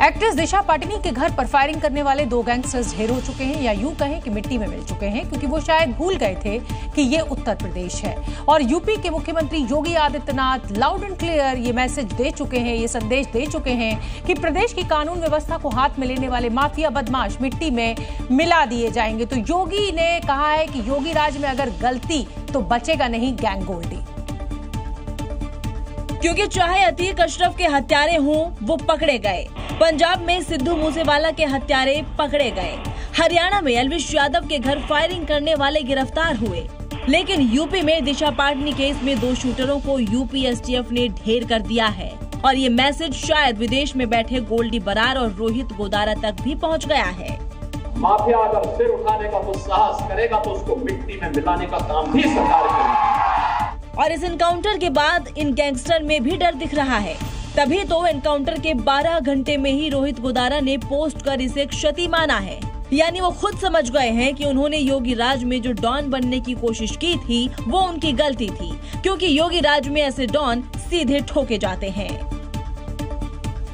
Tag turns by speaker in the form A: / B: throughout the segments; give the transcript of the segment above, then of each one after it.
A: Actress दिशा पाटनी के घर पर फायरिंग करने वाले 2 गैंगस्टर्स ढेर हो चुके हैं, या यूं कहें कि मिट्टी में मिल चुके हैं, क्योंकि वो शायद भूल गए थे कि ये उत्तर प्रदेश है। और यूपी के मुख्यमंत्री Yogi Adityanath loud and clear ये मैसेज दे चुके हैं, ये संदेश दे चुके हैं कि प्रदेश की कानून व्यवस्था को हाथ में लेने वाले माफिया बदमाश मिट्टी में मिला दिए जाएंगे। तो योगी ने कहा है कि योगी राज में अगर गलती तो बचेगा नहीं गैंग गोल्डी,
B: क्योंकि चाहे अतीक अशरफ के हत्यारे हों वो पकड़े गए, पंजाब में सिद्धू मूसेवाला के हत्यारे पकड़े गए, हरियाणा में एल्विश यादव के घर फायरिंग करने वाले गिरफ्तार हुए, लेकिन यूपी में दिशा पाटनी केस में 2 शूटरों को यूपी एसटीएफ ने ढेर कर दिया है। और ये मैसेज शायद विदेश में बैठे गोल्डी बरार और रोहित गोदारा तक भी पहुंच गया है।
C: माफिया अगर सिर उठाने का तो साहस करेगा तो उसको मिट्टी में मिलाने का काम भी सरकार करेगी।
B: और इस एनकाउंटर के बाद इन गैंगस्टर में भी डर दिख रहा है। तभी तो एनकाउंटर के 12 घंटे में ही रोहित गोदारा ने पोस्ट कर इसे क्षति माना है। यानी वो खुद समझ गए हैं कि उन्होंने योगी राज में जो डॉन बनने की कोशिश की थी वो उनकी गलती थी, क्योंकि योगी राज में ऐसे डॉन सीधे ठोके जाते हैं।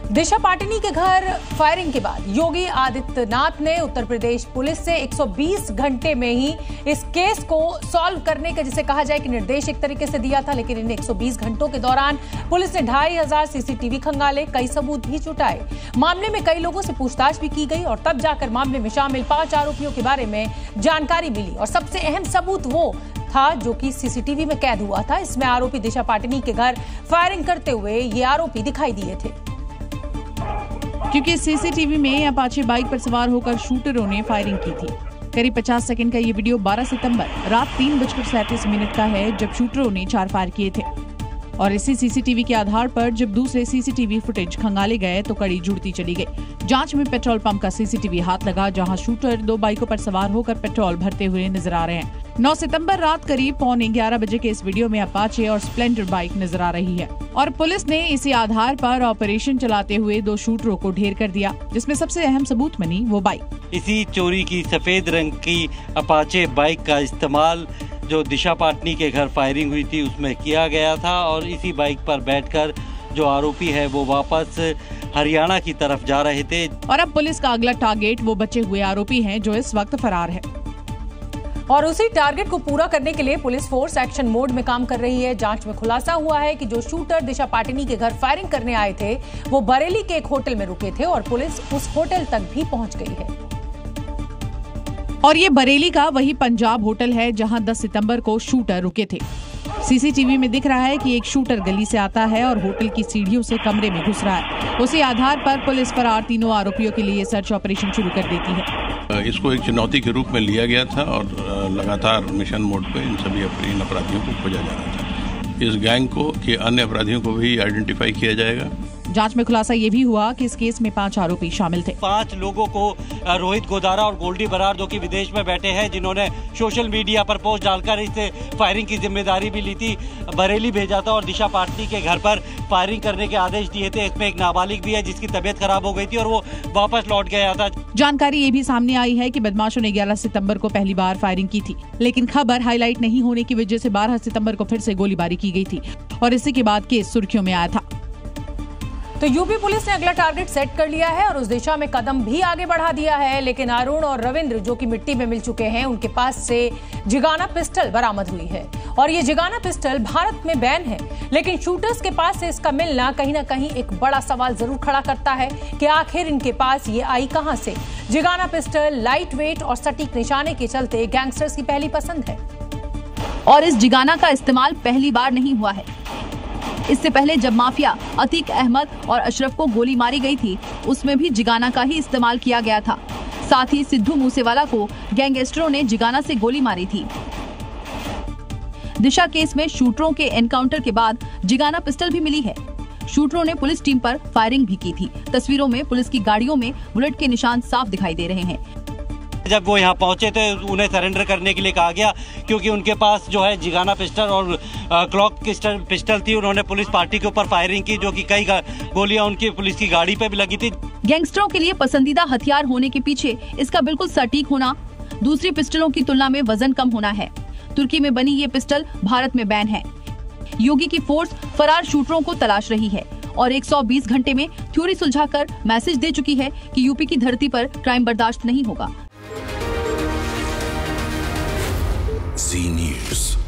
A: दिशा पाटनी के घर फायरिंग के बाद योगी आदित्यनाथ ने उत्तर प्रदेश पुलिस से 120 घंटे में ही इस केस को सॉल्व करने का, जिसे कहा जाए कि निर्देश एक तरीके से दिया था, लेकिन इन 120 घंटों के दौरान पुलिस ने 2500 सीसीटीवी खंगाले, कई सबूत भी जुटाए। मामले में कई लोगों से पूछताछ भी की गई और तब जाकर मामले में शामिल 5 आरोपियों के बारे में जानकारी मिली। और सबसे अहम सबूत वो था जो कि सीसीटीवी में कैद हुआ था। इसमें आरोपी दिशा पाटनी के घर फायरिंग करते हुए ये आरोपी दिखाई दिए थे,
D: क्योंकि सीसीटीवी में अपाचे बाइक पर सवार होकर शूटरों ने फायरिंग की थी। करीब 50 सेकंड का ये वीडियो 12 सितंबर रात 3:37 का है, जब शूटरों ने 4 फायर किए थे। और इसी सीसीटीवी के आधार पर जब दूसरे सीसीटीवी फुटेज खंगाले गए तो कड़ी जुड़ती चली गई। जांच में पेट्रोल पंप का सीसीटीवी हाथ लगा, जहां शूटर 2 बाइकों पर सवार होकर पेट्रोल भरते हुए नजर आ रहे हैं। 9 सितंबर रात करीब 11:45 बजे के इस वीडियो में अपाचे और स्प्लेंडर बाइक नजर आ रही है। और पुलिस ने इसी आधार पर ऑपरेशन चलाते हुए 2 शूटरों को ढेर कर दिया, जिसमें सबसे अहम सबूत बनी वो बाइक।
E: इसी चोरी की सफेद रंग की अपाचे बाइक का इस्तेमाल जो दिशा पाटनी के घर फायरिंग हुई थी उसमें किया गया था, और इसी बाइक पर बैठकर जो आरोपी है वो वापस हरियाणा की तरफ जा रहे थे।
D: और अब पुलिस का अगला टारगेट वो बचे हुए आरोपी हैं जो इस वक्त फरार है।
A: और उसी टारगेट को पूरा करने के लिए पुलिस फोर्स एक्शन मोड में काम कर रही है। जांच में खुलासा हुआ है कि जो शूटर दिशा पाटनी के घर फायरिंग करने आए थे वो बरेली के एक होटल में रुके थे और पुलिस उस होटल तक भी पहुंच गई है।
D: और ये बरेली का वही पंजाब होटल है जहां 10 सितंबर को शूटर रुके थे। सीसीटीवी में दिख रहा है कि एक शूटर गली से आता है और होटल की सीढ़ियों से कमरे में घुस रहा है। उसी आधार पर पुलिस फरार तीनों आरोपियों के लिए सर्च ऑपरेशन शुरू कर देती है।
F: इसको एक चुनौती के रूप में लिया गया था और लगातार मिशन मोड पे इन सभी इन अपराधियों को खोजा जा रहा था। इस गैंग को कि अन्य अपराधियों को भी आइडेंटिफाई किया जाएगा।
D: जांच में खुलासा ये भी हुआ कि इस केस में 5 आरोपी शामिल थे।
E: 5 लोगों को रोहित गोदारा और गोल्डी बरार जो कि विदेश में बैठे हैं, जिन्होंने सोशल मीडिया पर पोस्ट डालकर इस फायरिंग की जिम्मेदारी भी ली थी, बरेली भेजा था और दिशा पाटनी के घर पर फायरिंग करने के आदेश दिए थे। इसमें एक नाबालिग भी है जिसकी तबीयत खराब हो गई थी और वो वापस लौट गया था।
D: जानकारी ये भी सामने आई है कि बदमाशों ने 11 सितंबर को पहली बार फायरिंग की थी, लेकिन खबर हाईलाइट नहीं होने की वजह से 12 सितंबर को फिर से गोलीबारी की गई थी और इसी के बाद केस सुर्खियों में आया था।
A: तो यूपी पुलिस ने अगला टारगेट सेट कर लिया है और उस दिशा में कदम भी आगे बढ़ा दिया है। लेकिन अरुण और रविंद्र जो कि मिट्टी में मिल चुके हैं, उनके पास से जिगाना पिस्टल बरामद हुई है और ये जिगाना पिस्टल भारत में बैन है। लेकिन शूटर्स के पास से इसका मिलना कहीं ना कहीं एक बड़ा सवाल जरूर खड़ा करता है कि आखिर इनके पास ये आई कहां से। जिगाना पिस्टल लाइट वेट और सटीक निशाने के चलते गैंगस्टर्स की पहली पसंद है।
G: और इस जिगाना का इस्तेमाल पहली बार नहीं हुआ है। इससे पहले जब माफिया अतीक अहमद और अशरफ को गोली मारी गई थी, उसमें भी जिगाना का ही इस्तेमाल किया गया था। साथ ही सिद्धू मूसेवाला को गैंगस्टरों ने जिगाना से गोली मारी थी। दिशा केस में शूटरों के एनकाउंटर के बाद जिगाना पिस्टल भी मिली है। शूटरों ने पुलिस टीम पर फायरिंग भी की थी। तस्वीरों में पुलिस की गाड़ियों में बुलेट के निशान साफ दिखाई दे रहे हैं।
E: जब वो यहाँ पहुंचे थे उन्हें सरेंडर करने के लिए कहा गया, क्योंकि उनके पास जो है जिगाना पिस्टल और क्लॉक पिस्टल थी। उन्होंने पुलिस पार्टी के ऊपर फायरिंग की, जो कि कई गोलियां उनकी पुलिस की गाड़ी पे भी लगी थी।
G: गैंगस्टरों के लिए पसंदीदा हथियार होने के पीछे इसका बिल्कुल सटीक होना, दूसरी पिस्टलों की तुलना में वजन कम होना है। तुर्की में बनी ये पिस्टल भारत में बैन है। योगी की फोर्स फरार शूटरों को तलाश रही है और 120 घंटे में थ्योरी सुलझाकर मैसेज दे चुकी है कि यूपी की धरती पर क्राइम बर्दाश्त नहीं होगा।
H: Zee News।